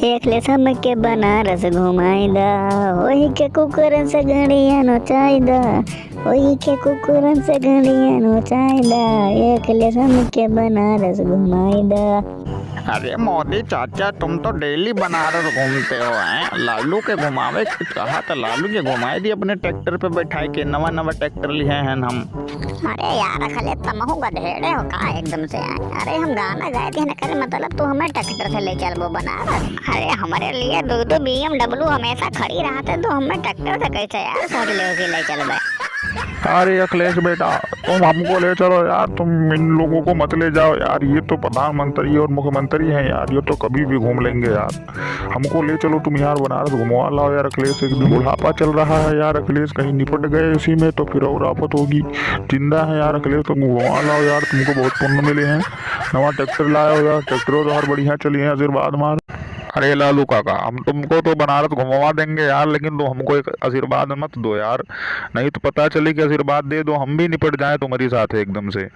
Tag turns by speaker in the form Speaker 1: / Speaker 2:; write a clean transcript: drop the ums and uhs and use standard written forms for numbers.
Speaker 1: एक ले सम के बनारस घुमाईदा, वही के कुकुरन से घड़िया नचाईदा, वही के कुकुरन से घड़िया नचाईदा, एक ले सम के बनारस घुमाईदा।
Speaker 2: अरे मोदी चाचा, तुम तो डेली बनारस घूमते हो हैं। लालू के घुमावे के कहा तो लालू के घुमाए दी अपने ट्रैक्टर पे बैठाई के। नवा नवा ट्रैक्टर लिए हैं हम।
Speaker 1: अरे यार खले तमहू गधेड़े हो का एकदम से आए। अरे हम गाना गाए थे ना, करे मतलब तू हमें ट्रैक्टर से ले चल वो बनारस। अरे हमारे लिए दो BMW हमेशा खड़ी रहते, तो हमें ट्रैक्टर से कैसे यार सोच ले ले चल बे।
Speaker 3: अरे अखिलेश बेटा, तुम हमको ले चलो यार, तुम इन लोगों को मत ले जाओ यार। ये तो प्रधानमंत्री और मुख्यमंत्री हैं यार, ये तो कभी भी घूम लेंगे यार। हमको ले चलो तुम यार, बनारस घुमवा लाओ यार। अखिलेश एकदम बुढ़ापा चल रहा है यार, अखिलेश कहीं निपट गए इसी में तो फिर और आफत होगी। जिंदा है यार अखिलेश, तुम घुमवा लाओ यार, तुमको बहुत पुण्य मिले हैं। नवा ट्रैक्टर लाए हो यार, ट्रैक्टरों तो हर बढ़िया चली है, आशीर्वाद मार। अरे लालू काका, हम तुमको तो बनारस घुमवा देंगे यार, लेकिन तो हमको एक आशीर्वाद मत दो यार, नहीं तो पता चले कि आशीर्वाद दे दो हम भी निपट जाए तुम्हारी साथ एकदम से।